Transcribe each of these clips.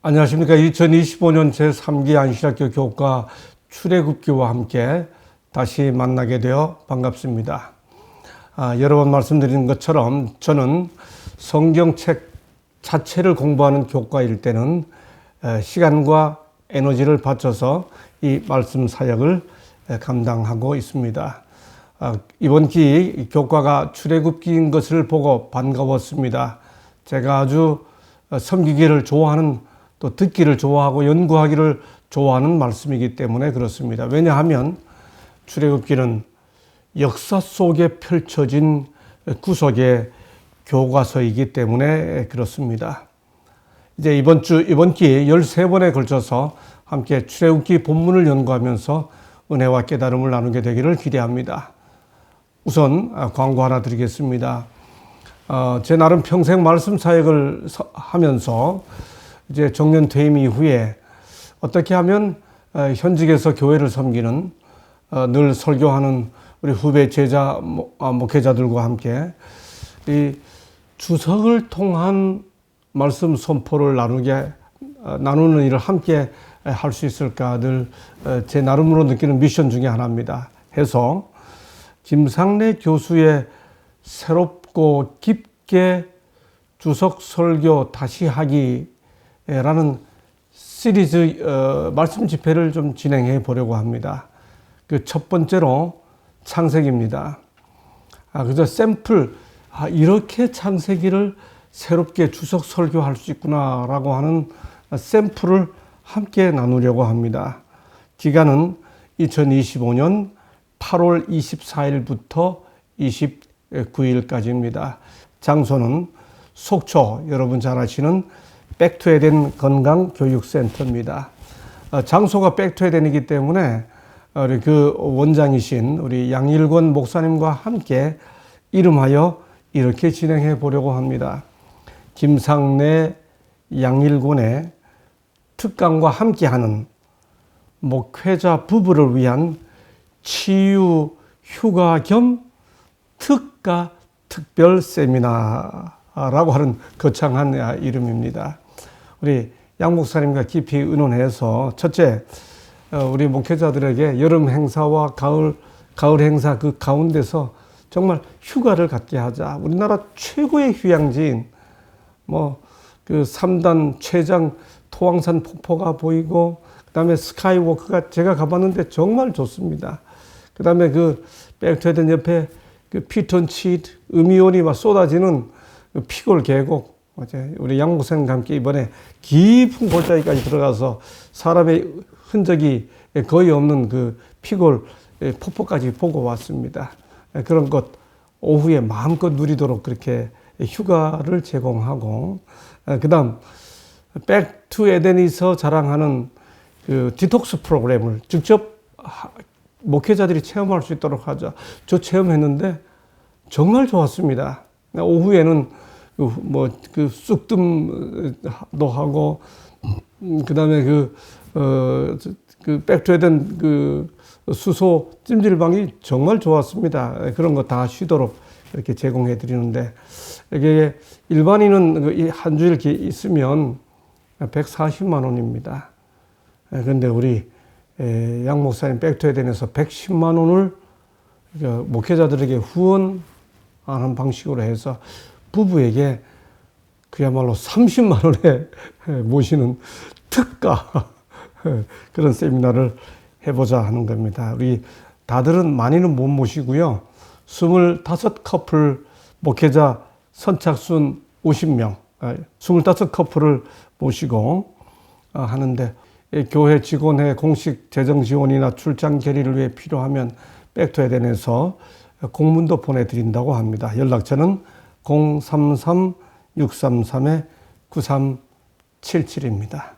안녕하십니까. 2025년 제3기 안시학교 교과 출애굽기와 함께 다시 만나게 되어 반갑습니다. 여러 번 말씀드린 것처럼 저는 성경책 자체를 공부하는 교과일 때는 시간과 에너지를 바쳐서 이 말씀 사역을 감당하고 있습니다. 이번 기 교과가 출애굽기인 것을 보고 반가웠습니다. 제가 아주 섬기기를 좋아하는, 또 듣기를 좋아하고 연구하기를 좋아하는 말씀이기 때문에 그렇습니다. 왜냐하면 출애굽기는 역사 속에 펼쳐진 구속의 교과서이기 때문에 그렇습니다. 이제 이번 기 13번에 걸쳐서 함께 출애굽기 본문을 연구하면서 은혜와 깨달음을 나누게 되기를 기대합니다. 우선 광고 하나 드리겠습니다. 제 나름 평생 말씀 사역을 하면서 이제 정년 퇴임 이후에 어떻게 하면 현직에서 교회를 섬기는, 늘 설교하는 우리 후배 제자 목회자들과 함께 이 주석을 통한 말씀 선포를 나누는 일을 함께 할 수 있을까 늘 제 나름으로 느끼는 미션 중에 하나입니다. 해서 김상래 교수의 새롭고 깊게 주석 설교 다시 하기라는 시리즈 말씀 집회를 좀 진행해 보려고 합니다. 그 첫 번째로 창세기입니다. 그저 샘플, 이렇게 창세기를 새롭게 주석 설교할 수 있구나라고 하는 샘플을 함께 나누려고 합니다. 기간은 2025년 8월 24일부터 29일까지입니다. 장소는 속초, 여러분 잘 아시는 백투에덴 건강교육센터입니다. 장소가 백투에덴이기 때문에 우리 그 원장이신 우리 양일권 목사님과 함께 이름하여 이렇게 진행해 보려고 합니다. 김상래 양일권의 특강과 함께하는 목회자 부부를 위한 치유 휴가 겸 특가 특별 세미나라고 하는 거창한 이름입니다. 우리 양 목사님과 깊이 의논해서 첫째, 우리 목회자들에게 여름 행사와 가을 행사 그 가운데서 정말 휴가를 갖게 하자. 우리나라 최고의 휴양지인 그 3단 최장 토왕산 폭포가 보이고, 그 다음에 스카이워크가 제가 가봤는데 정말 좋습니다. 그 다음에 그 백투에덴 옆에 그 피톤치드 음이온이 막 쏟아지는 그 피골 계곡, 우리 양 목사님과 함께 이번에 깊은 골짜기까지 들어가서 사람의 흔적이 거의 없는 그 피골 폭포까지 보고 왔습니다. 그런 것 오후에 마음껏 누리도록 그렇게 휴가를 제공하고, 그 다음 백투에덴에서 자랑하는 그 디톡스 프로그램을 직접 목회자들이 체험할 수 있도록 하자. 저 체험했는데 정말 좋았습니다. 오후에는 그 쑥뜸도 하고, 그 다음에 그 백투에덴 그 수소 찜질방이 정말 좋았습니다. 그런 거 다 쉬도록 이렇게 제공해 드리는데, 이게 일반인은 한 주일 이렇게 있으면 140만 원입니다. 그런데 우리 양 목사님 백투에덴에서 110만 원을 목회자들에게 후원하는 방식으로 해서 부부에게 그야말로 30만 원에 모시는 특가 그런 세미나를 해보자 하는 겁니다. 우리 다들은 많이는 못 모시고요. 25커플 목회자 선착순 50명, 25커플을 모시고 하는데, 교회 직원의 공식 재정 지원이나 출장 결의를 위해 필요하면 백투에덴에서 공문도 보내드린다고 합니다. 연락처는 033-633-9377입니다.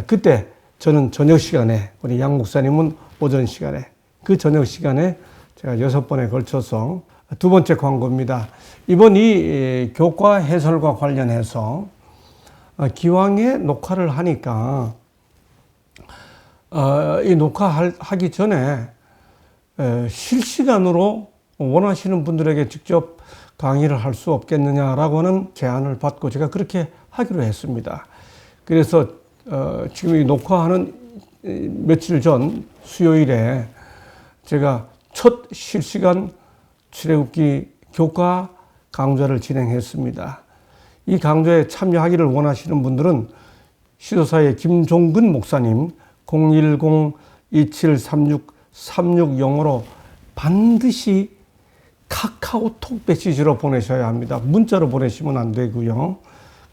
그때 저는 저녁 시간에, 우리 양 목사님은 오전 시간에, 그 저녁 시간에 제가 6번에 걸쳐서, 두 번째 광고입니다. 이번 이 교과 해설과 관련해서 기왕에 녹화를 하니까 이 녹화하기 전에 실시간으로 원하시는 분들에게 직접 강의를 할 수 없겠느냐라고 하는 제안을 받고 제가 그렇게 하기로 했습니다. 그래서 지금 이 녹화하는 며칠 전 수요일에 제가 첫 실시간 출애굽기 교과 강좌를 진행했습니다. 이 강좌에 참여하기를 원하시는 분들은 시도사의 김종근 목사님 010-2736-3605로 반드시 카카오톡 메시지로 보내셔야 합니다. 문자로 보내시면 안 되고요.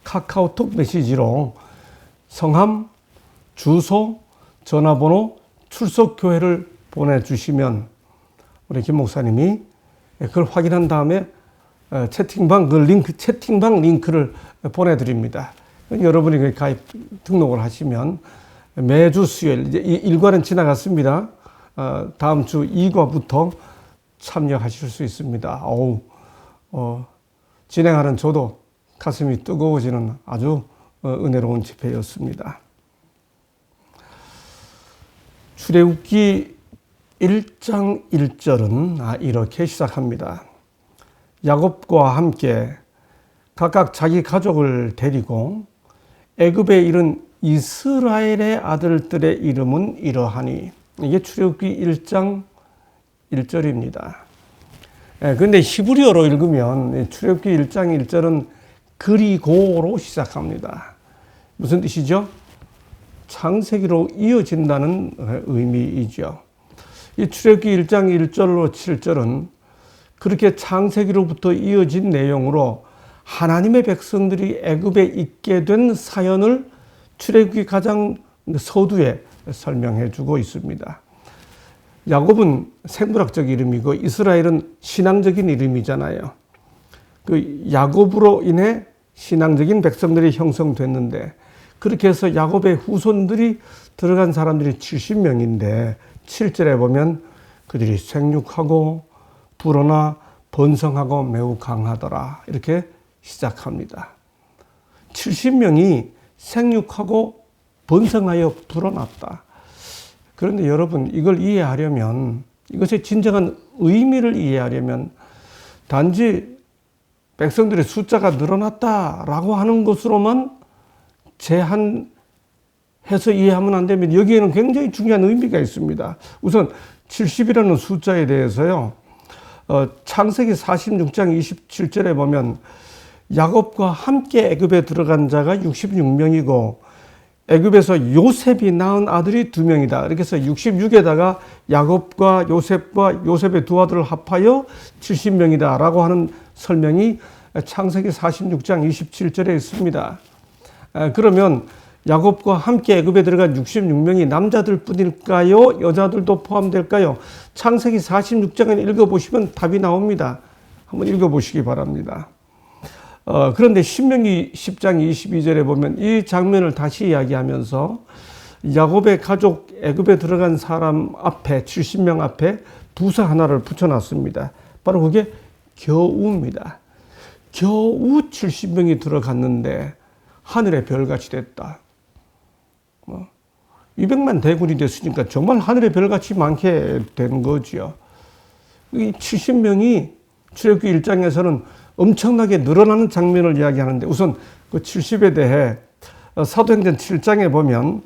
카카오톡 메시지로 성함, 주소, 전화번호, 출석교회를 보내주시면 우리 김 목사님이 그걸 확인한 다음에 채팅방 링크를 보내드립니다. 여러분이 가입 등록을 하시면 매주 수요일, 이제 1과는 지나갔습니다. 다음 주 2과부터 참여하실 수 있습니다. 진행하는 저도 가슴이 뜨거워지는 아주 은혜로운 집회였습니다. 출애굽기 1장 1절은 이렇게 시작합니다. 야곱과 함께 각각 자기 가족을 데리고 애굽에 이른 이스라엘의 아들들의 이름은 이러하니, 이게 출애굽기 1장 1절입니다. 그런데 히브리어로 읽으면 출애굽기 1장 1절은 그리고로 시작합니다. 무슨 뜻이죠? 창세기로 이어진다는 의미이죠. 이 출애굽기 1장 1절로 7절은 그렇게 창세기로부터 이어진 내용으로 하나님의 백성들이 애굽에 있게 된 사연을 출애굽기 가장 서두에 설명해 주고 있습니다. 야곱은 생물학적 이름이고 이스라엘은 신앙적인 이름이잖아요. 그 야곱으로 인해 신앙적인 백성들이 형성됐는데, 그렇게 해서 야곱의 후손들이 들어간 사람들이 70명인데 7절에 보면 그들이 생육하고 불어나 번성하고 매우 강하더라, 이렇게 시작합니다. 70명이 생육하고 번성하여 불어났다. 그런데 여러분, 이걸 이해하려면, 이것의 진정한 의미를 이해하려면 단지 백성들의 숫자가 늘어났다라고 하는 것으로만 제한해서 이해하면 안 되면 여기에는 굉장히 중요한 의미가 있습니다. 우선 70이라는 숫자에 대해서요, 창세기 46장 27절에 보면 야곱과 함께 애굽에 들어간 자가 66명이고 애굽에서 요셉이 낳은 아들이 2명이다. 이렇게 해서 66에다가 야곱과 요셉의 두 아들을 합하여 70명이다 라고 하는 설명이 창세기 46장 27절에 있습니다. 그러면 야곱과 함께 애굽에 들어간 66명이 남자들 뿐일까요? 여자들도 포함될까요? 창세기 46장을 읽어보시면 답이 나옵니다. 한번 읽어보시기 바랍니다. 그런데 신명기 10장 22절에 보면 이 장면을 다시 이야기하면서 야곱의 가족 애굽에 들어간 사람 앞에, 70명 앞에 부사 하나를 붙여놨습니다. 바로 그게 겨우입니다. 겨우 70명이 들어갔는데 하늘의 별같이 됐다. 200만 대군이 됐으니까 정말 하늘의 별같이 많게 된 거죠. 이 70명이 출애굽기 1장에서는 엄청나게 늘어나는 장면을 이야기하는데, 우선 그 70에 대해 사도행전 7장에 보면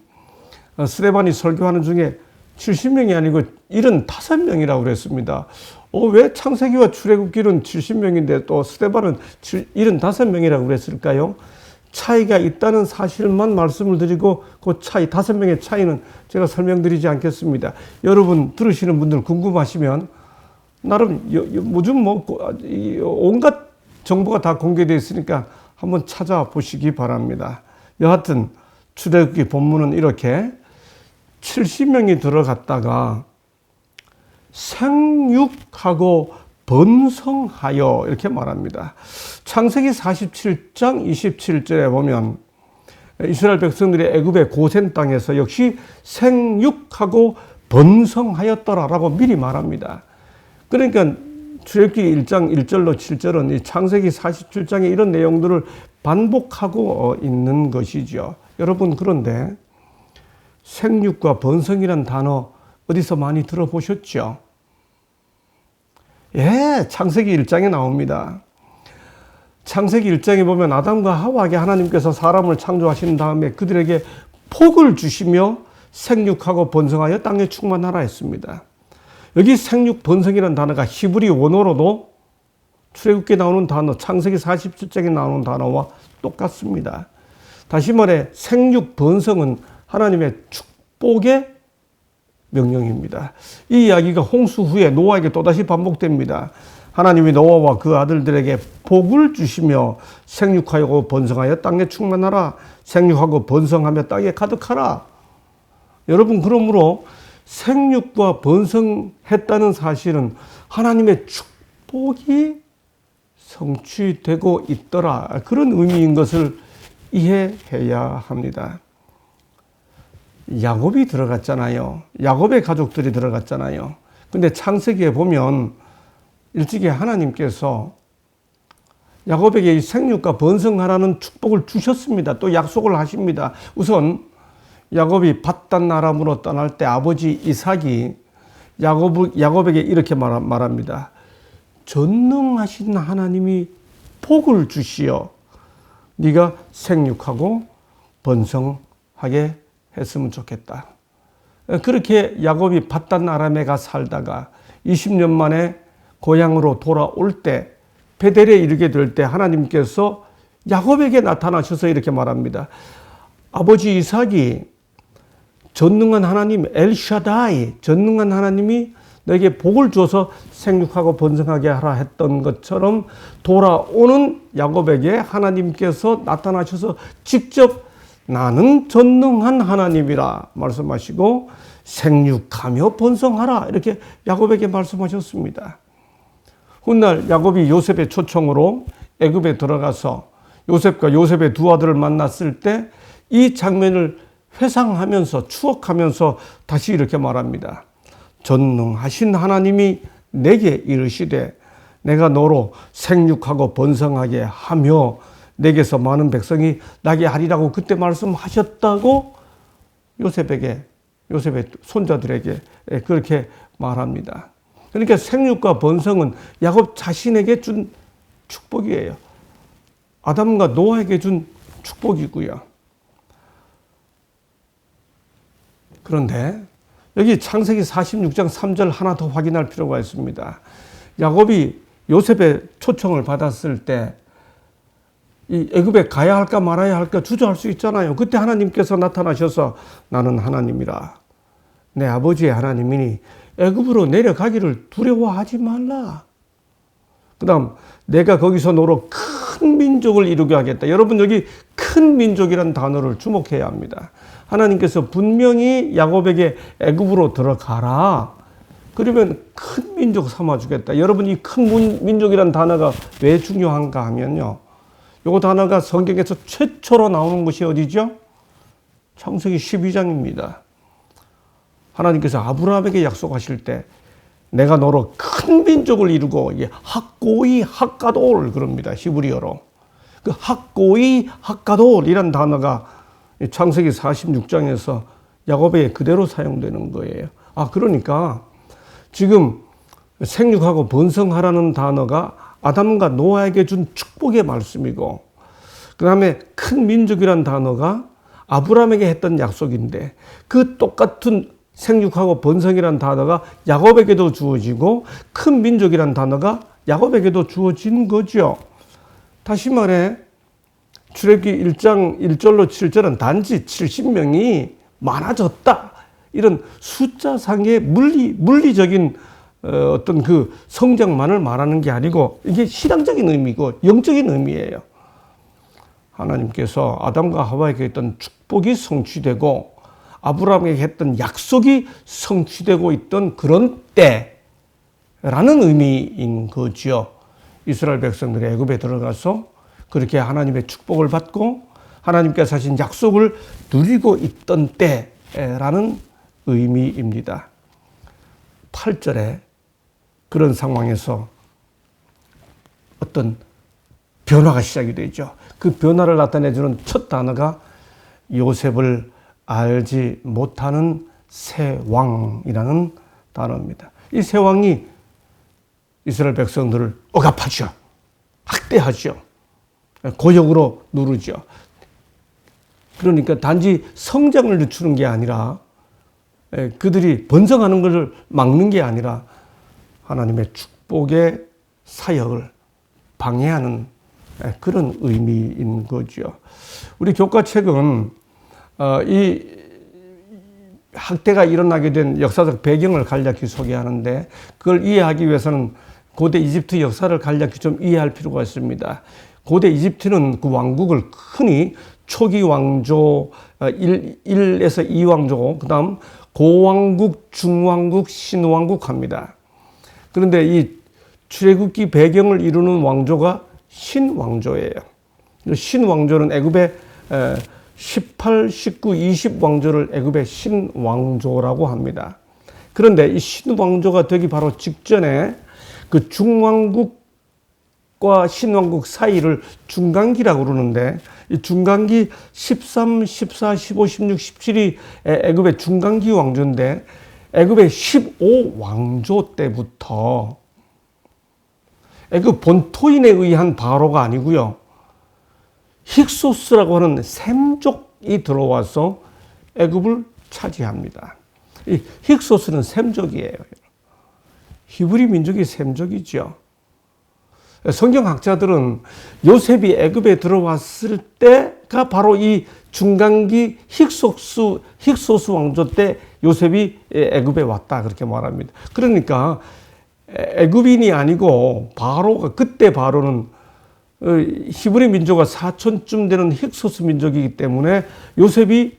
스데반이 설교하는 중에 70명이 아니고 75명이라고 그랬습니다. 왜 창세기와 출애굽기는 70명인데 또 스데반은 75명이라고 그랬을까요? 차이가 있다는 사실만 말씀을 드리고 그 차이, 5명의 차이는 제가 설명드리지 않겠습니다. 여러분 들으시는 분들 궁금하시면 나름 요즘 온갖 정보가 다 공개되어 있으니까 한번 찾아보시기 바랍니다. 여하튼 출애굽기 본문은 이렇게 70명이 들어갔다가 생육하고 번성하여 이렇게 말합니다. 창세기 47장 27절에 보면 이스라엘 백성들이 애굽의 고센 땅에서 역시 생육하고 번성하였더라라고 미리 말합니다. 그러니까 출애굽기 1장 1절로 7절은 이 창세기 47장의 이런 내용들을 반복하고 있는 것이죠. 여러분, 그런데 생육과 번성이란 단어 어디서 많이 들어보셨죠? 예, 창세기 1장에 나옵니다. 창세기 1장에 보면 아담과 하와에게 하나님께서 사람을 창조하신 다음에 그들에게 복을 주시며 생육하고 번성하여 땅에 충만하라 했습니다. 여기 생육 번성이라는 단어가 히브리 원어로도 출애굽기에 나오는 단어, 창세기 47장에 나오는 단어와 똑같습니다. 다시 말해 생육 번성은 하나님의 축복의 명령입니다. 이 이야기가 홍수 후에 노아에게 또다시 반복됩니다. 하나님이 노아와 그 아들들에게 복을 주시며 생육하고 번성하여 땅에 충만하라. 생육하고 번성하며 땅에 가득하라. 여러분, 그러므로 생육과 번성했다는 사실은 하나님의 축복이 성취되고 있더라. 그런 의미인 것을 이해해야 합니다. 야곱이 들어갔잖아요. 야곱의 가족들이 들어갔잖아요. 근데 창세기에 보면 일찍이 하나님께서 야곱에게 이 생육과 번성하라는 축복을 주셨습니다. 또 약속을 하십니다. 우선 야곱이 밧단 아람으로 떠날 때 아버지 이삭이 야곱에게 이렇게 말합니다. 전능하신 하나님이 복을 주시어 네가 생육하고 번성하게 했으면 좋겠다. 그렇게 야곱이 밧단 아람에 가 살다가 20년 만에 고향으로 돌아올 때 베델에 이르게 될 때 하나님께서 야곱에게 나타나셔서 이렇게 말합니다. 아버지 이삭이 전능한 하나님 엘샤다이, 전능한 하나님이 너에게 복을 주어서 생육하고 번성하게 하라 했던 것처럼 돌아오는 야곱에게 하나님께서 나타나셔서 직접 나는 전능한 하나님이라 말씀하시고 생육하며 번성하라 이렇게 야곱에게 말씀하셨습니다. 훗날 야곱이 요셉의 초청으로 애굽에 들어가서 요셉과 요셉의 두 아들을 만났을 때 이 장면을 회상하면서 추억하면서 다시 이렇게 말합니다. 전능하신 하나님이 내게 이르시되 내가 너로 생육하고 번성하게 하며 내게서 많은 백성이 나게 하리라고 그때 말씀하셨다고 요셉의 손자들에게 그렇게 말합니다. 그러니까 생육과 번성은 야곱 자신에게 준 축복이에요. 아담과 노아에게 준 축복이고요. 그런데 여기 창세기 46장 3절 하나 더 확인할 필요가 있습니다. 야곱이 요셉의 초청을 받았을 때 이 애굽에 가야 할까 말아야 할까 주저할 수 있잖아요. 그때 하나님께서 나타나셔서 나는 하나님이라. 내 아버지의 하나님이니 애굽으로 내려가기를 두려워하지 말라. 그 다음 내가 거기서 너로 큰 민족을 이루게 하겠다. 여러분 여기 큰 민족이라는 단어를 주목해야 합니다. 하나님께서 분명히 야곱에게 애굽으로 들어가라. 그러면 큰 민족 삼아주겠다. 여러분 이 큰 민족이라는 단어가 왜 중요한가 하면요. 이 단어가 성경에서 최초로 나오는 곳이 어디죠? 창세기 12장입니다. 하나님께서 아브라함에게 약속하실 때 내가 너로 큰 민족을 이루고 학고이 학가돌 그럽니다. 히브리어로. 그 학고이 학가돌이란 단어가 창세기 46장에서 야곱에게 그대로 사용되는 거예요. 그러니까 지금 생육하고 번성하라는 단어가 아담과 노아에게 준 축복의 말씀이고 그 다음에 큰 민족이란 단어가 아브라함에게 했던 약속인데 그 똑같은 생육하고 번성이란 단어가 야곱에게도 주어지고 큰 민족이란 단어가 야곱에게도 주어진 거죠. 다시 말해 출애굽기 1장 1절로 7절은 단지 70명이 많아졌다. 이런 숫자상의 물리적인 어떤 그 성장만을 말하는 게 아니고 이게 신앙적인 의미고 영적인 의미예요. 하나님께서 아담과 하와에게 했던 축복이 성취되고 아브라함에게 했던 약속이 성취되고 있던 그런 때라는 의미인 거죠. 이스라엘 백성들이 애굽에 들어가서 그렇게 하나님의 축복을 받고 하나님께서 하신 약속을 누리고 있던 때라는 의미입니다. 8절에 그런 상황에서 어떤 변화가 시작이 되죠. 그 변화를 나타내주는 첫 단어가 요셉을 알지 못하는 새 왕이라는 단어입니다. 이 새 왕이 이스라엘 백성들을 억압하죠. 학대하죠. 고역으로 누르죠. 그러니까 단지 성장을 늦추는 게 아니라 그들이 번성하는 것을 막는 게 아니라 하나님의 축복의 사역을 방해하는 그런 의미인 거죠. 우리 교과책은 이 학대가 일어나게 된 역사적 배경을 간략히 소개하는데 그걸 이해하기 위해서는 고대 이집트 역사를 간략히 좀 이해할 필요가 있습니다. 고대 이집트는 그 왕국을 흔히 초기 왕조 1에서 2왕조, 그 다음 고왕국, 중왕국, 신왕국 합니다. 그런데 이 출애굽기 배경을 이루는 왕조가 신왕조예요. 신왕조는 애굽의 18, 19, 20 왕조를 애굽의 신왕조라고 합니다. 그런데 이 신왕조가 되기 바로 직전에 그 중왕국과 신왕국 사이를 중간기라고 그러는데 이 중간기 13, 14, 15, 16, 17이 애굽의 중간기 왕조인데 애굽의 15왕조 때부터 애굽 본토인에 의한 바로가 아니고요. 힉소스라고 하는 셈족이 들어와서 애굽을 차지합니다. 이 힉소스는 셈족이에요. 히브리 민족이 셈족이죠. 성경학자들은 요셉이 애굽에 들어왔을 때가 바로 이 중간기 힉소스 왕조 때 요셉이 애굽에 왔다 그렇게 말합니다. 그러니까 애굽인이 아니고 바로가 그때 바로는 히브리 민족과 사촌쯤 되는 힉소스 민족이기 때문에 요셉이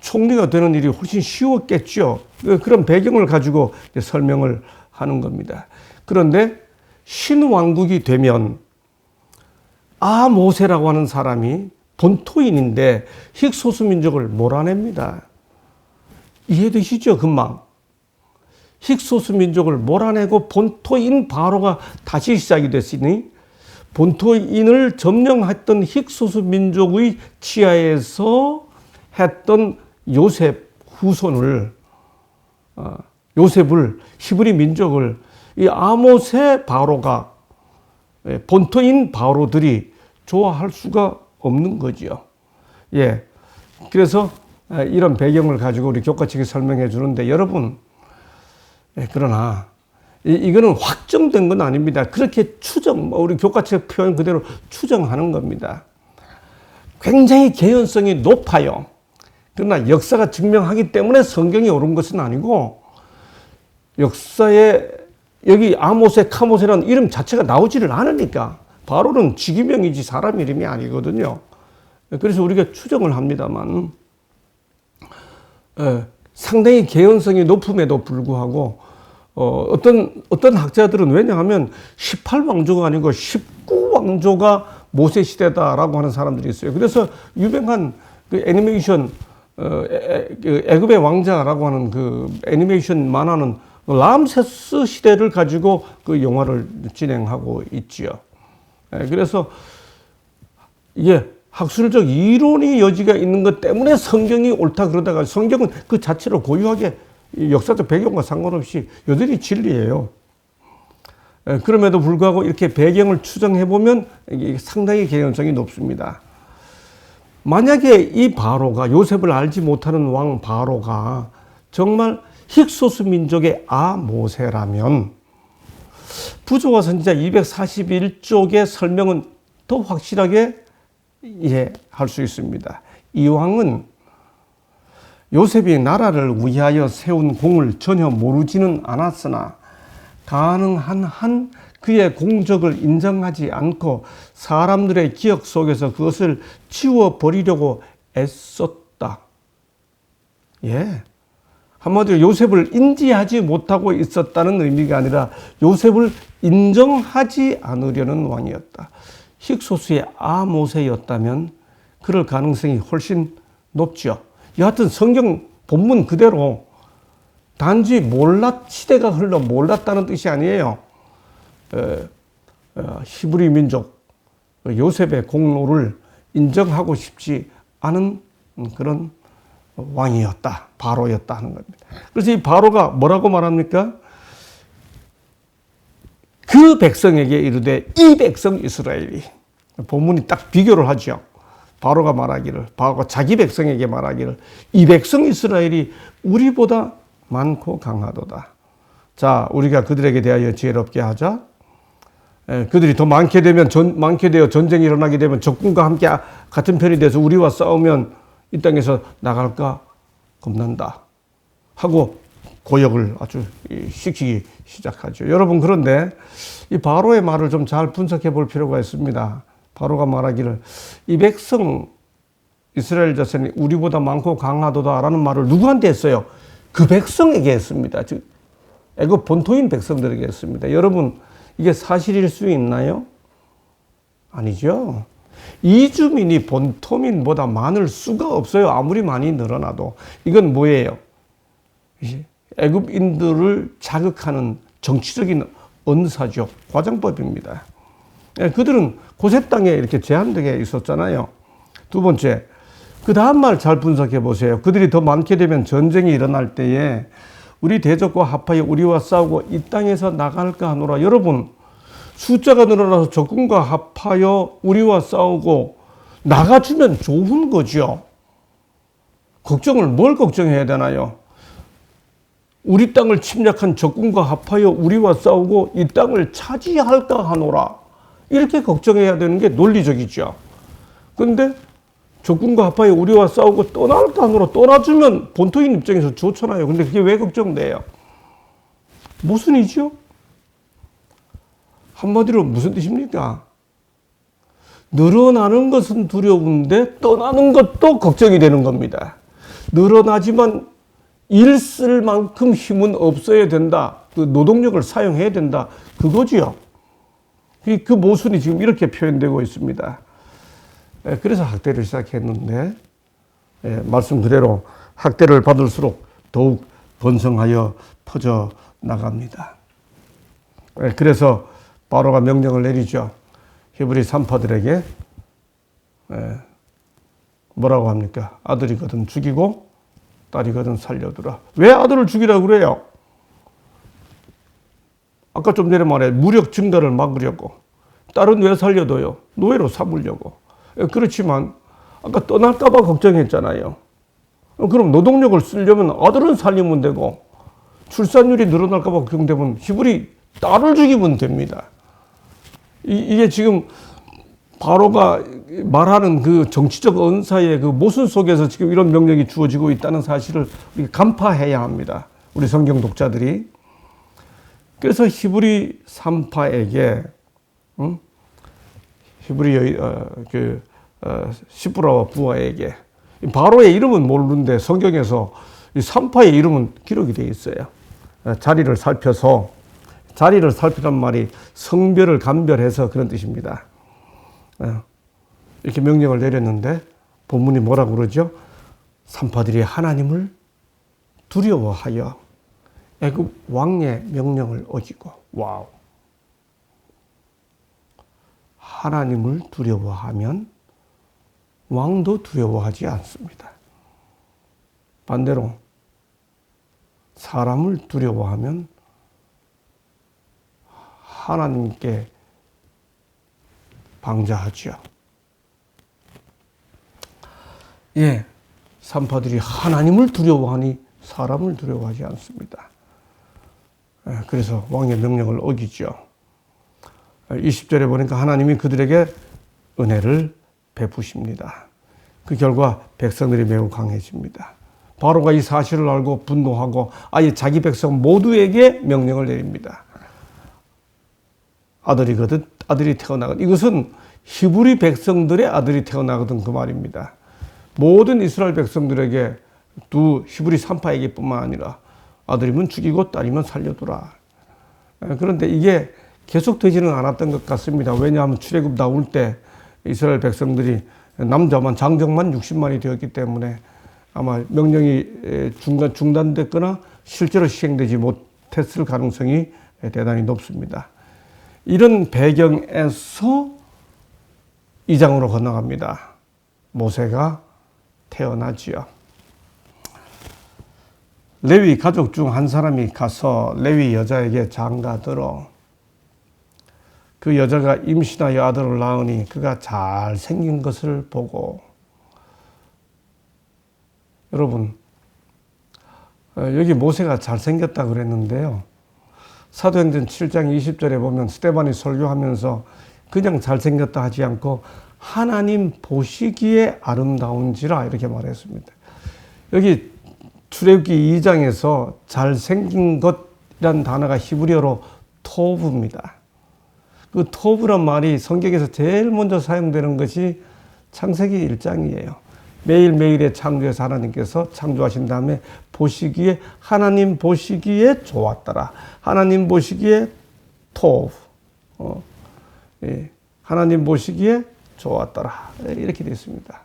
총리가 되는 일이 훨씬 쉬웠겠죠. 그런 배경을 가지고 설명을 하는 겁니다. 그런데 신왕국이 되면 아모세라고 하는 사람이 본토인인데 힉소스 민족을 몰아냅니다. 이해되시죠? 금방. 힉소스 민족을 몰아내고 본토인 바로가 다시 시작이 됐으니 본토인을 점령했던 힉소스 민족의 치하에서 했던 요셉 후손을 요셉을 히브리 민족을 이 아모세 바로가 본토인 바로들이 좋아할 수가 없는 거죠. 예. 그래서 이런 배경을 가지고 우리 교과책이 설명해 주는데 여러분 그러나 이거는 확정된 건 아닙니다. 그렇게 우리 교과책 표현 그대로 추정하는 겁니다. 굉장히 개연성이 높아요. 그러나 역사가 증명하기 때문에 성경이 옳은 것은 아니고 역사에 여기 아모세, 카모세라는 이름 자체가 나오지를 않으니까 바로는 직위명이지 사람 이름이 아니거든요. 그래서 우리가 추정을 합니다만 상당히 개연성이 높음에도 불구하고 어떤 학자들은 왜냐하면 18왕조가 아니고 19왕조가 모세 시대다라고 하는 사람들이 있어요. 그래서 유명한 그 애니메이션 애굽의 왕자라고 하는 그 애니메이션 만화는 람세스 시대를 가지고 그 영화를 진행하고 있지요. 그래서 이게 학술적 이론이 여지가 있는 것 때문에 성경이 옳다 그러다가 성경은 그 자체로 고유하게 역사적 배경과 상관없이 여전히 진리예요. 그럼에도 불구하고 이렇게 배경을 추정해 보면 상당히 개연성이 높습니다. 만약에 이 바로가 요셉을 알지 못하는 왕 바로가 정말 힉소스 민족의 아모세라면 부조와 선지자 241쪽의 설명은 더 확실하게 이해할 수 있습니다. 이 왕은 요셉이 나라를 위하여 세운 공을 전혀 모르지는 않았으나 가능한 한 그의 공적을 인정하지 않고 사람들의 기억 속에서 그것을 지워버리려고 애썼다. 예. 한마디로 요셉을 인지하지 못하고 있었다는 의미가 아니라 요셉을 인정하지 않으려는 왕이었다. 힉소스의 아모세였다면 그럴 가능성이 훨씬 높죠. 여하튼 성경 본문 그대로 단지 시대가 흘러 몰랐다는 뜻이 아니에요. 히브리 민족 요셉의 공로를 인정하고 싶지 않은 그런 왕이었다. 바로였다 하는 겁니다. 그래서 이 바로가 뭐라고 말합니까? 그 백성에게 이르되 이 백성 이스라엘이 본문이 딱 비교를 하죠. 바로가 말하기를, 바로가 자기 백성에게 말하기를, 이 백성 이스라엘이 우리보다 많고 강하도다. 자, 우리가 그들에게 대하여 지혜롭게 하자. 그들이 더 많게 되면 많게 되어 전쟁이 일어나게 되면 적군과 함께 같은 편이 돼서 우리와 싸우면 이 땅에서 나갈까 겁난다 하고 고역을 아주 시키기 시작하죠. 여러분, 그런데 이 바로의 말을 좀 잘 분석해 볼 필요가 있습니다. 바로가 말하기를 이 백성 이스라엘 자손이 우리보다 많고 강하도다라는 말을 누구한테 했어요? 그 백성에게 했습니다. 즉 애굽 본토인 백성들에게 했습니다. 여러분, 이게 사실일 수 있나요? 아니죠. 이주민이 본토민보다 많을 수가 없어요. 아무리 많이 늘어나도. 이건 뭐예요? 애굽인들을 자극하는 정치적인 언사죠. 과정법입니다. 그들은 고세 땅에 이렇게 제한되게 있었잖아요. 두 번째, 그 다음 말 잘 분석해 보세요. 그들이 더 많게 되면 전쟁이 일어날 때에 우리 대적과 합하여 우리와 싸우고 이 땅에서 나갈까 하노라. 여러분, 숫자가 늘어나서 적군과 합하여 우리와 싸우고 나가주면 좋은 거죠. 뭘 걱정해야 되나요? 우리 땅을 침략한 적군과 합하여 우리와 싸우고 이 땅을 차지할까 하노라. 이렇게 걱정해야 되는 게 논리적이죠. 그런데 적군과 합하여 우리와 싸우고 떠날까 하노라. 떠나주면 본토인 입장에서 좋잖아요. 근데 그게 왜 걱정돼요? 모순이죠? 한마디로 무슨 뜻입니까? 늘어나는 것은 두려운데 떠나는 것도 걱정이 되는 겁니다. 늘어나지만 일 쓸 만큼 힘은 없어야 된다. 그 노동력을 사용해야 된다. 그거지요. 그 모순이 지금 이렇게 표현되고 있습니다. 그래서 학대를 시작했는데, 말씀 그대로 학대를 받을수록 더욱 번성하여 퍼져 나갑니다. 그래서 바로가 명령을 내리죠. 히브리 산파들에게 뭐라고 합니까? 아들이거든 죽이고 딸이거든 살려두라. 왜 아들을 죽이라고 그래요? 아까 좀 전에 말해 무력 증가를 막으려고. 딸은 왜 살려둬요? 노예로 삼으려고. 그렇지만 아까 떠날까 봐 걱정했잖아요. 그럼 노동력을 쓰려면 아들은 살리면 되고 출산율이 늘어날까 봐 걱정되면 히브리 딸을 죽이면 됩니다. 이게 지금 바로가 말하는 그 정치적 언사의 그 모순 속에서 지금 이런 명령이 주어지고 있다는 사실을 우리가 간파해야 합니다. 우리 성경 독자들이. 그래서 히브리 산파에게 히브리 시브라와 부하에게 바로의 이름은 모르는데 성경에서 이 산파의 이름은 기록이 되어 있어요. 자리를 살피란 말이 성별을 감별해서 그런 뜻입니다. 이렇게 명령을 내렸는데 본문이 뭐라고 그러죠? 산파들이 하나님을 두려워하여 애굽 왕의 명령을 어기고. 와우. 하나님을 두려워하면 왕도 두려워하지 않습니다. 반대로 사람을 두려워하면 하나님께 방자하죠. 산파들이 하나님을 두려워하니 사람을 두려워하지 않습니다. 그래서 왕의 명령을 어기죠. 20절에 보니까 하나님이 그들에게 은혜를 베푸십니다. 그 결과 백성들이 매우 강해집니다. 바로가 이 사실을 알고 분노하고 아예 자기 백성 모두에게 명령을 내립니다. 아들이 태어나거든. 이것은 히브리 백성들의 아들이 태어나거든 그 말입니다. 모든 이스라엘 백성들에게 두 히브리 산파에게 뿐만 아니라 아들이면 죽이고 딸이면 살려두라. 그런데 이게 계속되지는 않았던 것 같습니다. 왜냐하면 출애굽 나올 때 이스라엘 백성들이 남자만 장정만 60만이 되었기 때문에 아마 명령이 중단됐거나 실제로 시행되지 못했을 가능성이 대단히 높습니다. 이런 배경에서 2장으로 건너갑니다. 모세가 태어나지요. 레위 가족 중 한 사람이 가서 레위 여자에게 장가들어 그 여자가 임신하여 아들을 낳으니 그가 잘생긴 것을 보고 여러분, 여기 모세가 잘생겼다 그랬는데요. 사도행전 7장 20절에 보면 스데반이 설교하면서 그냥 잘생겼다 하지 않고 하나님 보시기에 아름다운지라 이렇게 말했습니다. 여기 출애굽기 2장에서 잘생긴 것이란 단어가 히브리어로 토브입니다. 그 토브란 말이 성경에서 제일 먼저 사용되는 것이 창세기 1장이에요. 매일매일의 창조에서 하나님께서 창조하신 다음에 보시기에, 하나님 보시기에 좋았더라. 하나님 보시기에 토브. 하나님 보시기에 좋았더라. 이렇게 되어 있습니다.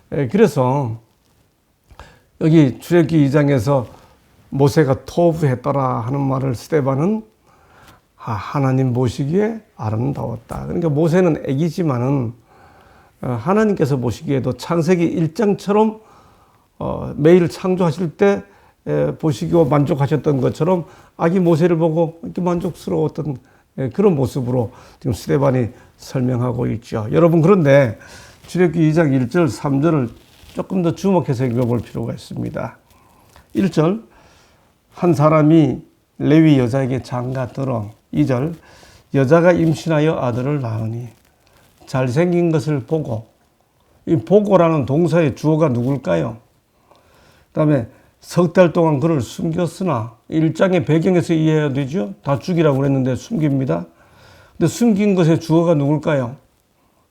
그래서 여기 출애굽기 2장에서 모세가 토브했더라 하는 말을 스데반은 하나님 보시기에 아름다웠다. 그러니까 모세는 애기지만은 하나님께서 보시기에도 창세기 1장처럼 매일 창조하실 때 보시고 만족하셨던 것처럼 아기 모세를 보고 이렇게 만족스러웠던 그런 모습으로 지금 스데반이 설명하고 있죠. 여러분, 그런데 출애굽기 2장 1절, 3절을 조금 더 주목해서 읽어볼 필요가 있습니다. 1절, 한 사람이 레위 여자에게 장가들어. 2절, 여자가 임신하여 아들을 낳으니 잘생긴 것을 보고, 이 보고라는 동사의 주어가 누굴까요? 그 다음에 석 달 동안 그를 숨겼으나, 1장의 배경에서 이해해야 되죠? 다 죽이라고 그랬는데 숨깁니다. 근데 숨긴 것의 주어가 누굴까요?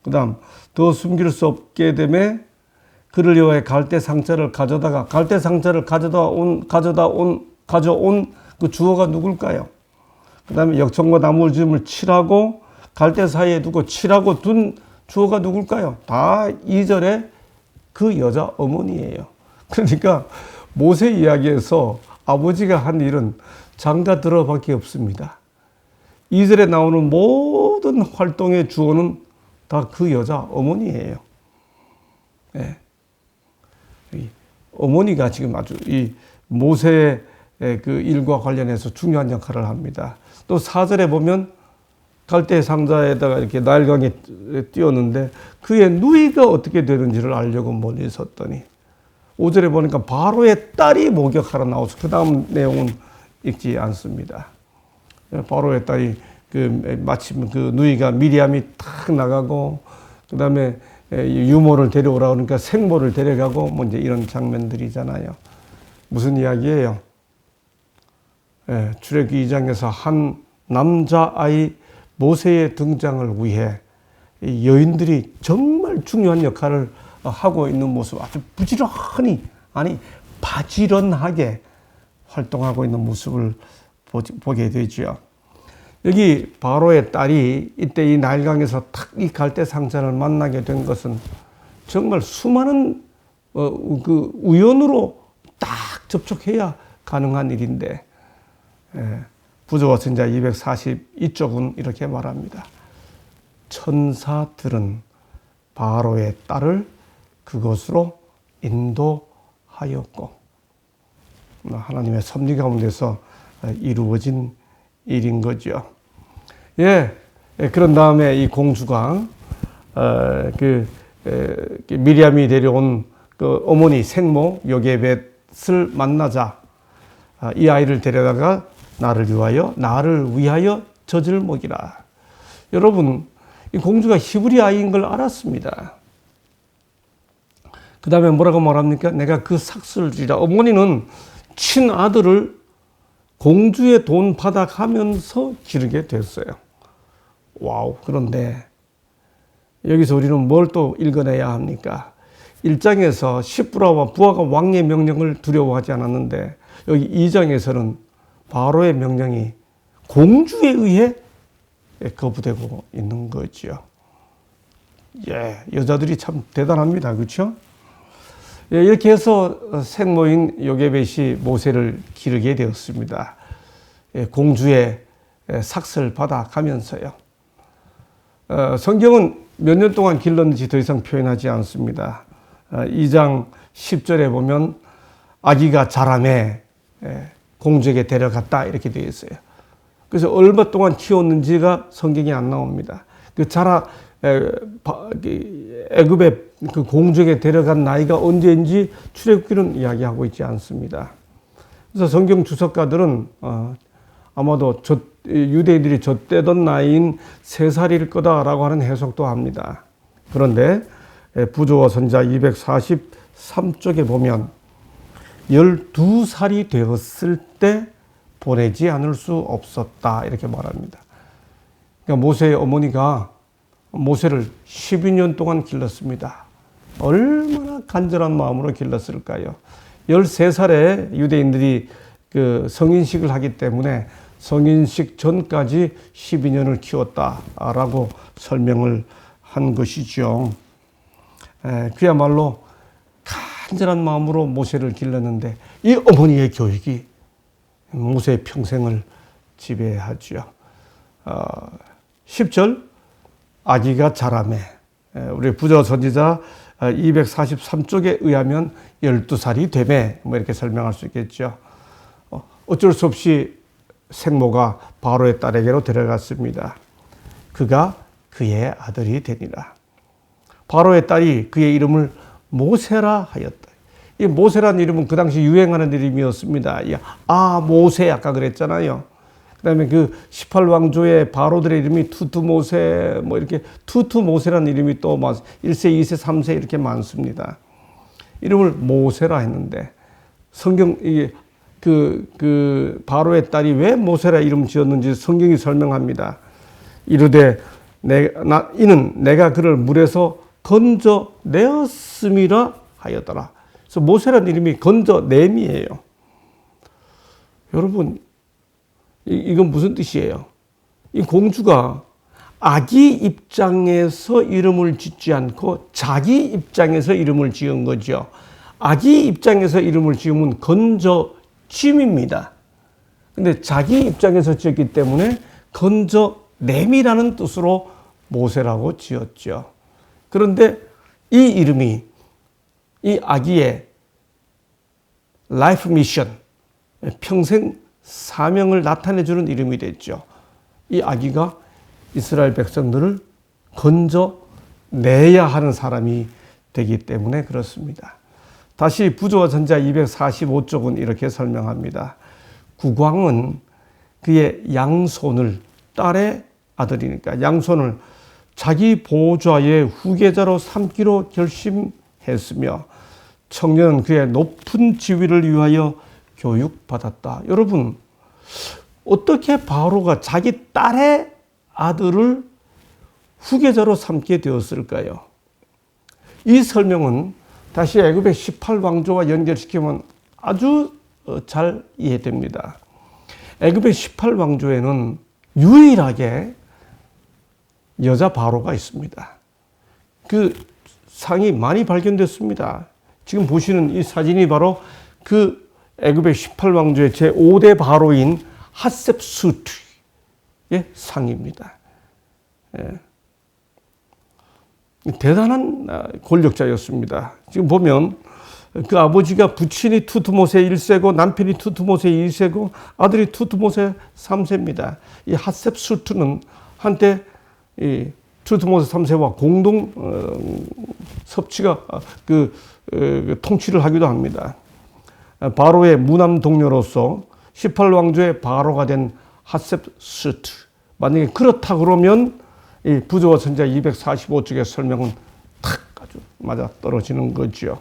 그 다음, 더 숨길 수 없게 되매 그를 위하여 갈대 상자를 가져다가, 갈대 상자를 가져온 그 주어가 누굴까요? 그 다음에 역청과 나무즘을 칠하고 갈대 사이에 두고 칠하고 둔 주어가 누굴까요? 다 2절에 그 여자 어머니예요. 그러니까 모세 이야기에서 아버지가 한 일은 장가들어밖에 없습니다. 2절에 나오는 모든 활동의 주어는 다 그 여자 어머니예요. 네. 어머니가 지금 아주 이 모세의 그 일과 관련해서 중요한 역할을 합니다. 또 4절에 보면 갈대 상자에다가 이렇게 나일강에 띄웠는데 그의 누이가 어떻게 되는지를 알려고 멀리 섰더니, 5절에 보니까 바로의 딸이 목격하러 나와서 그 다음 내용은 읽지 않습니다. 바로의 딸이 마침 그 누이가 미리암이 탁 나가고, 그 다음에 유모를 데려오라 그러니까 생모를 데려가고, 뭐 이제 이런 장면들이잖아요. 무슨 이야기예요? 출애굽기 2장에서 한 남자아이 모세의 등장을 위해 여인들이 정말 중요한 역할을 하고 있는 모습, 아주 부지런히, 아니 바지런하게 활동하고 있는 모습을 보게 되죠. 여기 바로의 딸이 이때 이 나일강에서 탁 이 갈대 상자를 만나게 된 것은 정말 수많은 그 우연으로 딱 접촉해야 가능한 일인데, 부조와 선지자 242쪽은 이렇게 말합니다. 천사들은 바로의 딸을 그것으로 인도하였고, 하나님의 섭리 가운데서 이루어진 일인 거죠. 그런 다음에 이 공주가 미리암이 데려온 그 어머니 생모 요게벳을 만나자 이 아이를 데려다가 나를 위하여 젖을 먹이라. 여러분, 이 공주가 히브리 아이인 걸 알았습니다. 그 다음에 뭐라고 말합니까? 내가 그 삭슬을 주리라. 어머니는 친아들을 공주의 돈 받아가면서 기르게 됐어요. 와우. 그런데 여기서 우리는 뭘 또 읽어내야 합니까? 1장에서 십부라와 부하가 왕의 명령을 두려워하지 않았는데, 여기 2장에서는 바로의 명령이 공주에 의해 거부되고 있는 거죠. 여자들이 참 대단합니다. 그렇죠? 이렇게 해서 생모인 요게벳이 모세를 기르게 되었습니다. 공주의 삭슬 받아가면서요. 성경은 몇 년 동안 길렀는지 더 이상 표현하지 않습니다. 2장 10절에 보면 아기가 자라매 공주에게 데려갔다 이렇게 되어 있어요. 그래서 얼마 동안 키웠는지가 성경이 안 나옵니다. 애굽의 그 공적에 데려간 나이가 언제인지 출애굽기는 이야기하고 있지 않습니다. 그래서 성경 주석가들은 아마도 유대인들이 젖대던 나이인 3살일 거다라고 하는 해석도 합니다. 그런데 부조와 선지자 243쪽에 보면 12살이 되었을 때 보내지 않을 수 없었다 이렇게 말합니다. 그러니까 모세의 어머니가 모세를 12년 동안 길렀습니다. 얼마나 간절한 마음으로 길렀을까요? 13살에 유대인들이 그 성인식을 하기 때문에 성인식 전까지 12년을 키웠다라고 설명을 한 것이죠. 그야말로 간절한 마음으로 모세를 길렀는데 이 어머니의 교육이 모세의 평생을 지배하죠. 10절 아기가 자라매. 우리 부조 선지자 243쪽에 의하면 12살이 되매 뭐 이렇게 설명할 수 있겠죠. 어쩔 수 없이 생모가 바로의 딸에게로 데려갔습니다. 그가 그의 아들이 되니라. 바로의 딸이 그의 이름을 모세라 하였다. 이 모세라는 이름은 그 당시 유행하는 이름이었습니다. 모세 아까 그랬잖아요. 그다음에 그 18왕조의 바로들의 이름이 투투모세 뭐 이렇게 투투모세라는 이름이 또 1세, 2세, 3세 이렇게 많습니다. 이름을 모세라 했는데 성경 그 바로의 딸이 왜 모세라 이름 지었는지 성경이 설명합니다. 이르되 이는 내가 그를 물에서 건져 내었음이라 하였더라. 그래서 모세라는 이름이 건져냄이에요. 여러분, 이건 무슨 뜻이에요? 이 공주가 아기 입장에서 이름을 짓지 않고 자기 입장에서 이름을 지은 거죠. 아기 입장에서 이름을 지으면 건져짐입니다. 근데 자기 입장에서 지었기 때문에 건져냄이라는 뜻으로 모세라고 지었죠. 그런데 이 이름이 이 아기의 라이프 미션, 평생 사명을 나타내주는 이름이 됐죠. 이 아기가 이스라엘 백성들을 건져내야 하는 사람이 되기 때문에 그렇습니다. 다시 부조와 선지자 245쪽은 이렇게 설명합니다. 국왕은 그의 양손을 딸의 아들이니까 양손을 자기 보좌의 후계자로 삼기로 결심했으며 청년은 그의 높은 지위를 위하여 교육받았다. 여러분, 어떻게 바로가 자기 딸의 아들을 후계자로 삼게 되었을까요? 이 설명은 다시 애굽의 18왕조와 연결시키면 아주 잘 이해됩니다. 애굽의 18왕조에는 유일하게 여자 바로가 있습니다. 그 상이 많이 발견됐습니다. 지금 보시는 이 사진이 바로 그 애굽의 18왕조의 제5대 바로인 핫셉수트의 상입니다. 대단한 권력자였습니다. 지금 보면 그 아버지가 부친이 투투모세 1세고 남편이 투투모세 2세고 아들이 투투모세 3세입니다. 이 핫셉수트는 한때 이 투투모세 3세와 공동 섭치가 통치를 하기도 합니다. 바로의 무남 동료로서 18왕조의 바로가 된 핫셉수트. 만약에 그렇다 그러면 이 부조와 선지자 245쪽의 설명은 탁 아주 맞아 떨어지는 거죠.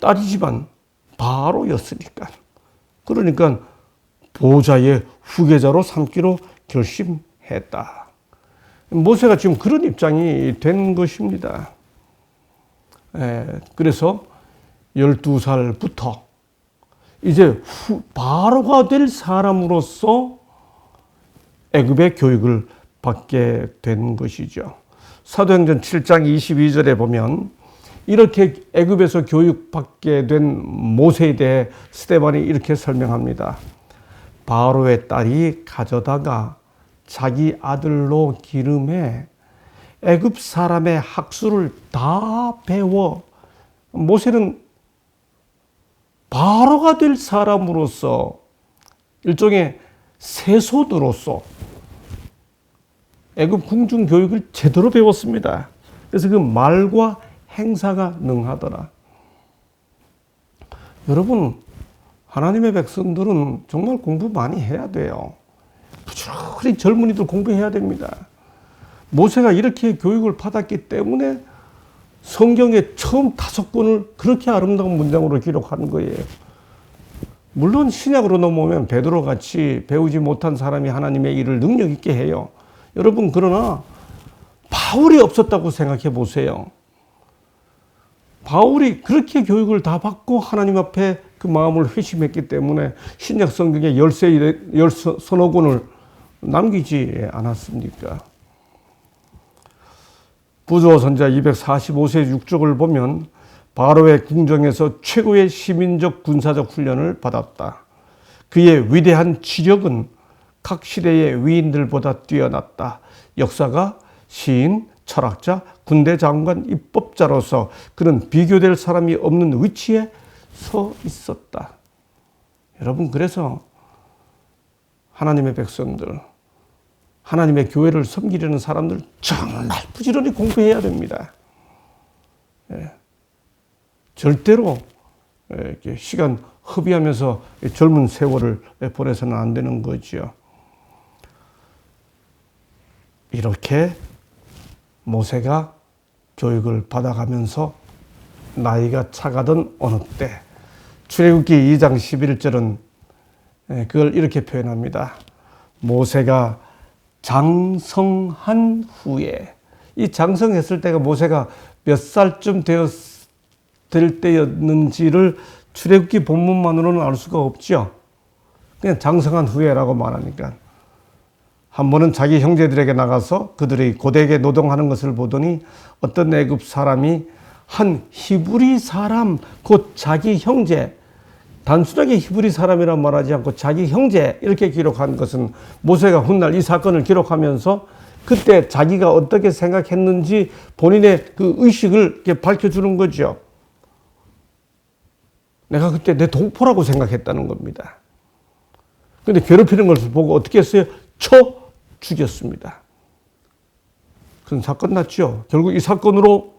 딸이지만 바로였으니까. 그러니까 보좌의 후계자로 삼기로 결심했다. 모세가 지금 그런 입장이 된 것입니다. 그래서 12살부터 이제 바로가 될 사람으로서 애굽의 교육을 받게 된 것이죠. 사도행전 7장 22절에 보면 이렇게 애굽에서 교육받게 된 모세에 대해 스데반이 이렇게 설명합니다. 바로의 딸이 가져다가 자기 아들로 기름해 애굽 사람의 학수를 다 배워. 모세는 바로가 될 사람으로서 일종의 세손으로서 애굽 궁중 교육을 제대로 배웠습니다. 그래서 그 말과 행사가 능하더라. 여러분, 하나님의 백성들은 정말 공부 많이 해야 돼요. 부지런히 젊은이들 공부해야 됩니다. 모세가 이렇게 교육을 받았기 때문에 성경의 처음 5권을 그렇게 아름다운 문장으로 기록한 거예요. 물론 신약으로 넘어오면 베드로 같이 배우지 못한 사람이 하나님의 일을 능력 있게 해요. 여러분, 그러나 바울이 없었다고 생각해 보세요. 바울이 그렇게 교육을 다 받고 하나님 앞에 그 마음을 회심했기 때문에 신약 성경에 13권을 남기지 않았습니까? 부조 선자 245세 6쪽을 보면 바로의 궁정에서 최고의 시민적 군사적 훈련을 받았다. 그의 위대한 지력은 각 시대의 위인들보다 뛰어났다. 역사가, 시인, 철학자, 군대 장관, 입법자로서 그는 비교될 사람이 없는 위치에 서 있었다. 여러분, 그래서 하나님의 백성들, 하나님의 교회를 섬기려는 사람들 정말 부지런히 공부해야 됩니다. 절대로 이렇게 시간 허비하면서 젊은 세월을 보내서는 안 되는 거죠. 이렇게 모세가 교육을 받아가면서 나이가 차가던 어느 때, 출애굽기 2장 11절은 그걸 이렇게 표현합니다. 모세가 장성한 후에, 이 장성했을 때가 모세가 몇 살쯤 될 때였는지를 출애굽기 본문만으로는 알 수가 없죠. 그냥 장성한 후에라고 말하니까. 한 번은 자기 형제들에게 나가서 그들이 고되게 노동하는 것을 보더니 어떤 애굽 사람이 한 히브리 사람, 곧 자기 형제, 단순하게 히브리 사람이란 말하지 않고 자기 형제 이렇게 기록한 것은 모세가 훗날 이 사건을 기록하면서 그때 자기가 어떻게 생각했는지 본인의 그 의식을 이렇게 밝혀주는 거죠. 내가 그때 내 동포라고 생각했다는 겁니다. 그런데 괴롭히는 것을 보고 어떻게 했어요? 쳐 죽였습니다. 그런 사건 났죠. 결국 이 사건으로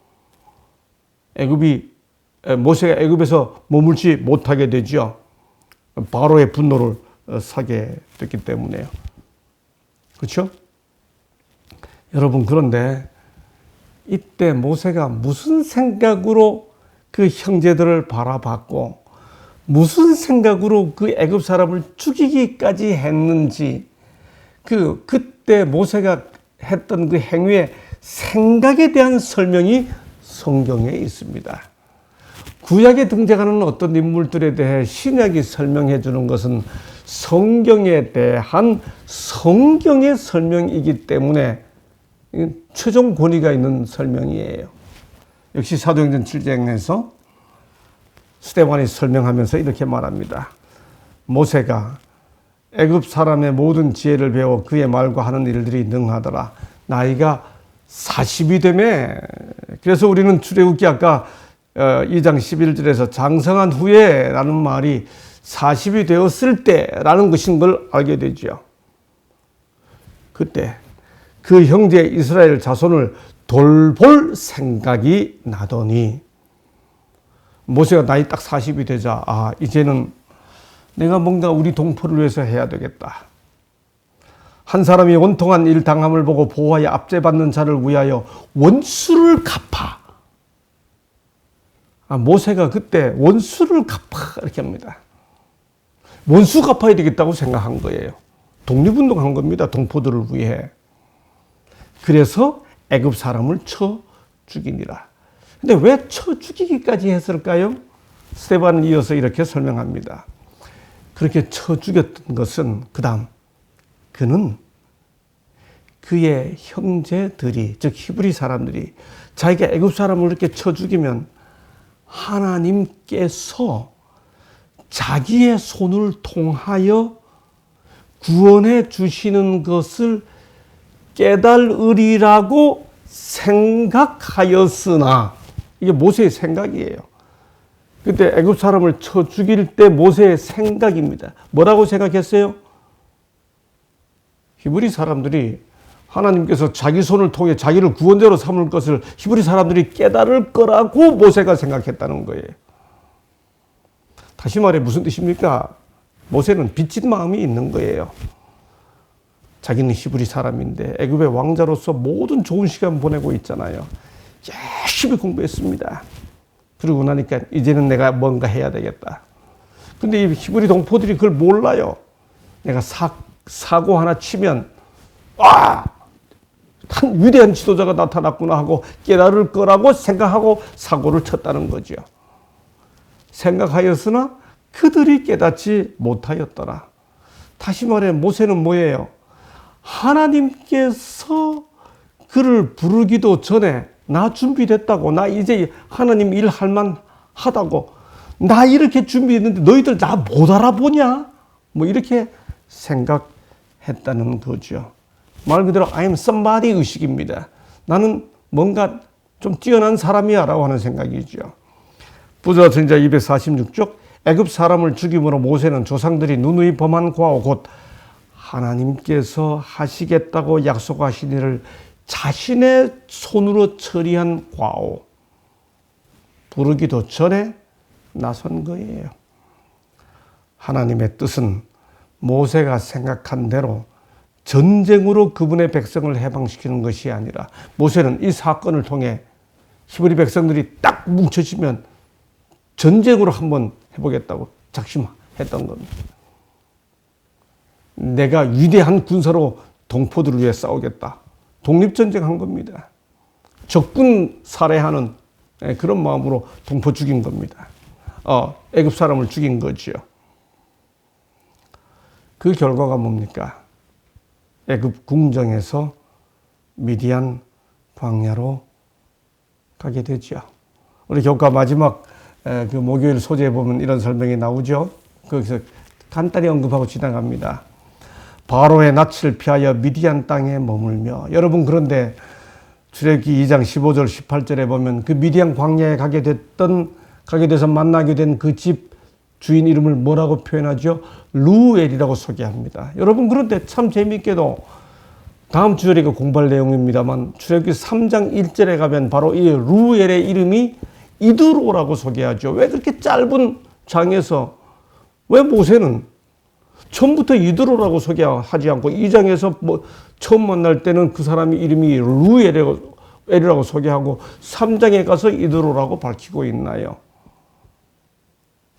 모세가 애굽에서 머물지 못하게 되죠. 바로의 분노를 사게 됐기 때문에요. 그렇죠? 여러분, 그런데 이때 모세가 무슨 생각으로 그 형제들을 바라봤고 무슨 생각으로 그 애굽 사람을 죽이기까지 했는지, 그때 모세가 했던 그 행위의 생각에 대한 설명이 성경에 있습니다. 구약에 등장하는 어떤 인물들에 대해 신약이 설명해 주는 것은 성경에 대한 성경의 설명이기 때문에 최종 권위가 있는 설명이에요. 역시 사도행전 7장에서 스데반이 설명하면서 이렇게 말합니다. 모세가 애굽 사람의 모든 지혜를 배워 그의 말과 하는 일들이 능하더라. 나이가 40이 되매, 그래서 우리는 출애굽기 아까 2장 11절에서 장성한 후에 라는 말이 40이 되었을 때 라는 것인 걸 알게 되죠. 그때 그 형제 이스라엘 자손을 돌볼 생각이 나더니, 모세가 나이 딱 40이 되자 이제는 내가 뭔가 우리 동포를 위해서 해야 되겠다. 한 사람이 원통한 일 당함을 보고 보호하여 압제받는 자를 위하여 원수를 갚아. 모세가 그때 원수를 갚아 이렇게 합니다. 원수 갚아야 되겠다고 생각한 거예요. 독립운동한 겁니다. 동포들을 위해. 그래서 애굽 사람을 쳐 죽이니라. 근데 왜 쳐 죽이기까지 했을까요? 스데반을 이어서 이렇게 설명합니다. 그렇게 쳐 죽였던 것은 그는 그의 형제들이, 즉 히브리 사람들이 자기가 애굽 사람을 이렇게 쳐 죽이면 하나님께서 자기의 손을 통하여 구원해 주시는 것을 깨달으리라고 생각하였으나, 이게 모세의 생각이에요. 그때 애굽 사람을 쳐 죽일 때 모세의 생각입니다. 뭐라고 생각했어요? 히브리 사람들이 하나님께서 자기 손을 통해 자기를 구원자로 삼을 것을 히브리 사람들이 깨달을 거라고 모세가 생각했다는 거예요. 다시 말해 무슨 뜻입니까? 모세는 빚진 마음이 있는 거예요. 자기는 히브리 사람인데 애굽의 왕자로서 모든 좋은 시간 보내고 있잖아요. 열심히 공부했습니다. 그러고 나니까 이제는 내가 뭔가 해야 되겠다. 근데 이 히브리 동포들이 그걸 몰라요. 내가 사고 하나 치면 한 위대한 지도자가 나타났구나 하고 깨달을 거라고 생각하고 사고를 쳤다는 거죠. 생각하였으나 그들이 깨닫지 못하였더라. 다시 말해 모세는 뭐예요? 하나님께서 그를 부르기도 전에 나 준비됐다고, 나 이제 하나님 일 할만하다고, 나 이렇게 준비했는데 너희들 나 못 알아보냐? 뭐 이렇게 생각했다는 거죠. 말 그대로 I am somebody 의식입니다. 나는 뭔가 좀 뛰어난 사람이야 라고 하는 생각이죠. 부조와 전자 246쪽 애굽 사람을 죽임으로 모세는 조상들이 누누이 범한 과오 곧 하나님께서 하시겠다고 약속하신 일을 자신의 손으로 처리한 과오, 부르기도 전에 나선 거예요. 하나님의 뜻은 모세가 생각한 대로 전쟁으로 그분의 백성을 해방시키는 것이 아니라 모세는 이 사건을 통해 히브리 백성들이 딱 뭉쳐지면 전쟁으로 한번 해보겠다고 작심했던 겁니다. 내가 위대한 군사로 동포들을 위해 싸우겠다. 독립전쟁한 겁니다. 적군 살해하는 그런 마음으로 동포 죽인 겁니다. 애굽 사람을 죽인 거지요. 그 결과가 뭡니까? 애굽 궁정에서 미디안 광야로 가게 되죠. 우리 교과 마지막 그 목요일 소재에 보면 이런 설명이 나오죠. 거기서 간단히 언급하고 지나갑니다. 바로의 낯을 피하여 미디안 땅에 머물며. 여러분 그런데 출애굽기 2장 15절 18절에 보면 그 미디안 광야에 가게 돼서 만나게 된 그 집 주인 이름을 뭐라고 표현하죠? 루엘이라고 소개합니다. 여러분 그런데 참 재미있게도 다음 주에 공부할 내용입니다만 출애굽기 3장 1절에 가면 바로 이 루엘의 이름이 이드로라고 소개하죠. 왜 그렇게 짧은 장에서 왜 모세는 처음부터 이드로라고 소개하지 않고 2장에서 뭐 처음 만날 때는 그 사람의 이름이 루엘이라고 소개하고 3장에 가서 이드로라고 밝히고 있나요?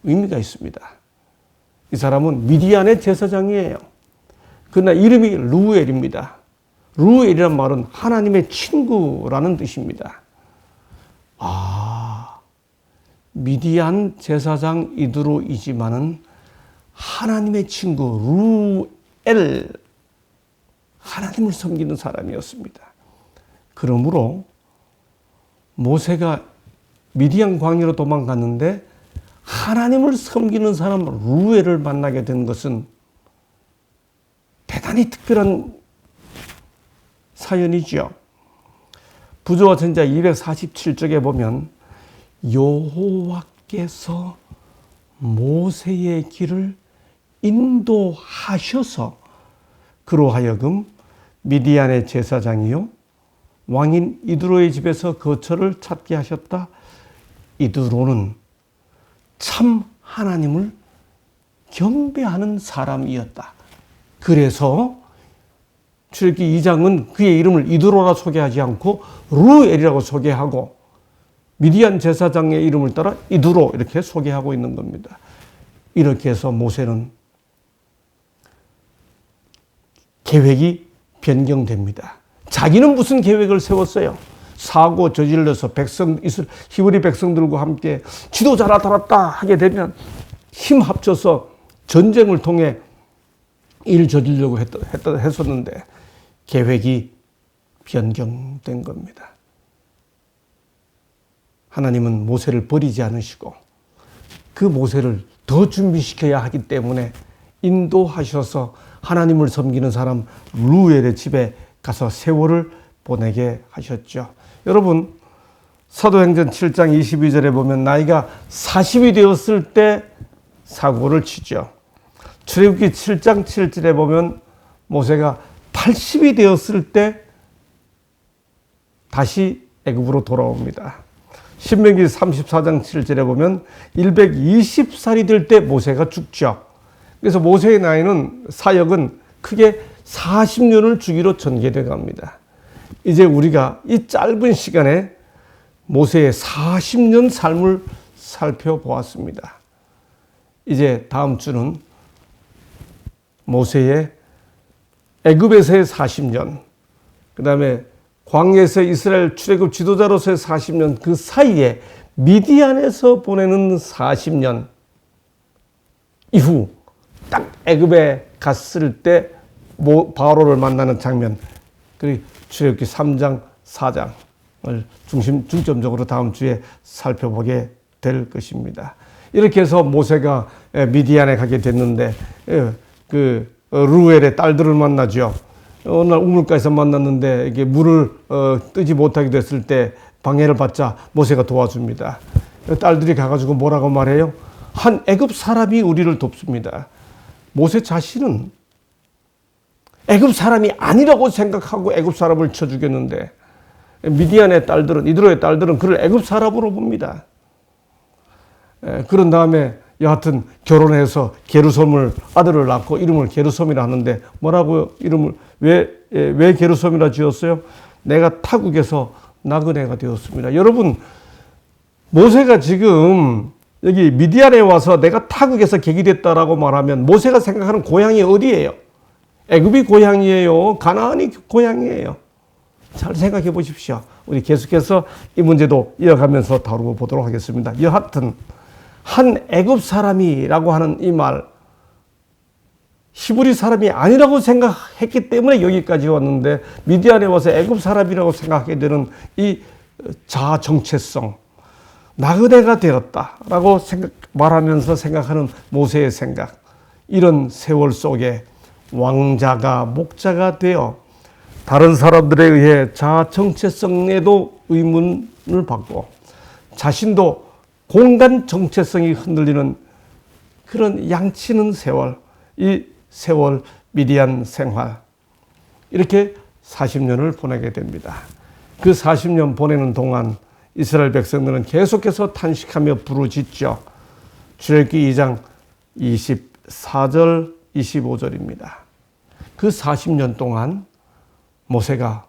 의미가 있습니다. 이 사람은 미디안의 제사장이에요. 그러나 이름이 루엘입니다. 루엘이란 말은 하나님의 친구라는 뜻입니다. 미디안 제사장 이드로이지만은 하나님의 친구 루엘, 하나님을 섬기는 사람이었습니다. 그러므로 모세가 미디안 광야로 도망갔는데 하나님을 섬기는 사람 루엘을 만나게 된 것은 대단히 특별한 사연이죠. 부조와 전자 247쪽에 보면 여호와께서 모세의 길을 인도하셔서 그로 하여금 미디안의 제사장이요 왕인 이드로의 집에서 거처를 찾게 하셨다. 이드로는 참 하나님을 경배하는 사람이었다. 그래서 출애굽기 2장은 그의 이름을 이드로라 소개하지 않고 루엘이라고 소개하고 미디안 제사장의 이름을 따라 이드로 이렇게 소개하고 있는 겁니다. 이렇게 해서 모세는 계획이 변경됩니다. 자기는 무슨 계획을 세웠어요? 사고 저질러서 히브리 백성들과 함께 지도자라 달았다 하게 되면 힘 합쳐서 전쟁을 통해 일 저지르려고 했었는데 계획이 변경된 겁니다. 하나님은 모세를 버리지 않으시고 그 모세를 더 준비시켜야 하기 때문에 인도하셔서 하나님을 섬기는 사람 루엘의 집에 가서 세월을 보내게 하셨죠. 여러분 사도행전 7장 22절에 보면 나이가 40이 되었을 때 사고를 치죠. 출애굽기 7장 7절에 보면 모세가 80이 되었을 때 다시 애굽으로 돌아옵니다. 신명기 34장 7절에 보면 120살이 될 때 모세가 죽죠. 그래서 모세의 나이는 사역은 크게 40년을 주기로 전개되어 갑니다. 이제 우리가 이 짧은 시간에 모세의 40년 삶을 살펴보았습니다. 이제 다음 주는 모세의 애굽에서의 40년, 그 다음에 광야에서 이스라엘 출애굽 지도자로서의 40년, 그 사이에 미디안에서 보내는 40년 이후 딱 애굽에 갔을 때 바로를 만나는 장면, 그리고 출애굽기 3장, 4장을 중점적으로 다음 주에 살펴보게 될 것입니다. 이렇게 해서 모세가 미디안에 가게 됐는데 그 루엘의 딸들을 만나죠. 어느 날 우물가에서 만났는데 이게 물을 뜨지 못하게 됐을 때 방해를 받자 모세가 도와줍니다. 딸들이 가가지고 뭐라고 말해요? 한 애굽 사람이 우리를 돕습니다. 모세 자신은 애굽 사람이 아니라고 생각하고 애굽 사람을 쳐 죽였는데 미디안의 딸들은, 이드로의 딸들은 그를 애굽 사람으로 봅니다. 그런 다음에 여하튼 결혼해서 게르솜을 아들을 낳고 이름을 게르솜이라 하는데 뭐라고요? 이름을 왜 게르솜이라 지었어요? 내가 타국에서 나그네가 되었습니다. 여러분, 모세가 지금 여기 미디안에 와서 내가 타국에서 객이됐다라고 말하면 모세가 생각하는 고향이 어디예요? 애굽이 고향이에요? 가나안이 고향이에요? 잘 생각해 보십시오. 우리 계속해서 이 문제도 이어가면서 다루어 보도록 하겠습니다. 여하튼 한 애굽 사람이라고 하는 이 말, 히브리 사람이 아니라고 생각했기 때문에 여기까지 왔는데 미디안에 와서 애굽 사람이라고 생각하게 되는 이 자아 정체성, 나그네가 되었다라고 말하면서 생각하는 모세의 생각, 이런 세월 속에 왕자가 목자가 되어 다른 사람들에 의해 자아 정체성에도 의문을 받고 자신도 공간 정체성이 흔들리는 그런 양치는 세월, 이 세월 미디안 생활, 이렇게 40년을 보내게 됩니다. 그 40년 보내는 동안 이스라엘 백성들은 계속해서 탄식하며 부르짖죠. 출애굽기 2장 24절 25절입니다. 그 40년 동안 모세가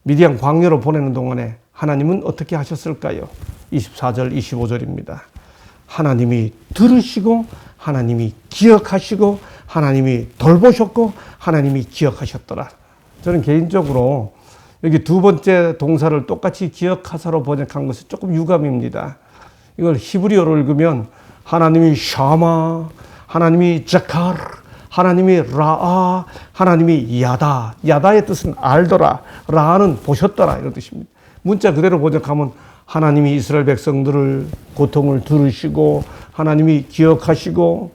미디안 광야로 보내는 동안에 하나님은 어떻게 하셨을까요? 24절 25절입니다. 하나님이 들으시고 하나님이 기억하시고 하나님이 돌보셨고 하나님이 기억하셨더라. 저는 개인적으로 여기 두 번째 동사를 똑같이 기억하사로 번역한 것이 조금 유감입니다. 이걸 히브리어로 읽으면 하나님이 샤마, 하나님이 자카르, 하나님이 라아, 하나님이 야다. 야다의 뜻은 알더라, 라아는 보셨더라 이런 뜻입니다. 문자 그대로 번역하면 하나님이 이스라엘 백성들을 고통을 들으시고 하나님이 기억하시고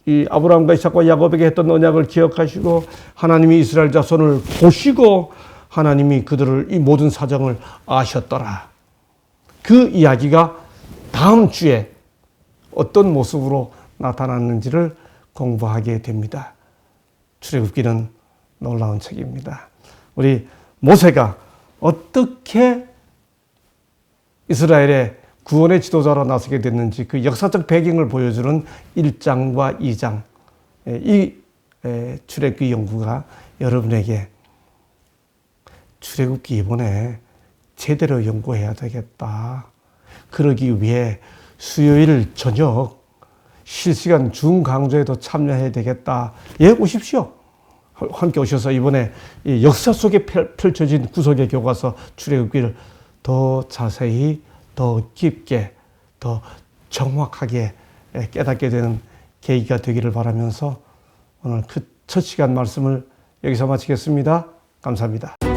이 아브라함과 이삭과 야곱에게 했던 언약을 기억하시고 하나님이 이스라엘 자손을 보시고 하나님이 그들을 이 모든 사정을 아셨더라. 그 이야기가 다음 주에 어떤 모습으로 나타났는지를 공부하게 됩니다. 출애굽기는 놀라운 책입니다. 우리 모세가 어떻게 이스라엘의 구원의 지도자로 나서게 됐는지 그 역사적 배경을 보여주는 1장과 2장, 이 출애굽기 연구가 여러분에게 출애굽기 이번에 제대로 연구해야 되겠다. 그러기 위해 수요일 저녁 실시간 중강좌에도 참여해야 되겠다. 예, 오십시오. 함께 오셔서 이번에 역사 속에 펼쳐진 구속의 교과서 출애굽기를 더 자세히, 더 깊게, 더 정확하게 깨닫게 되는 계기가 되기를 바라면서 오늘 그 첫 시간 말씀을 여기서 마치겠습니다. 감사합니다.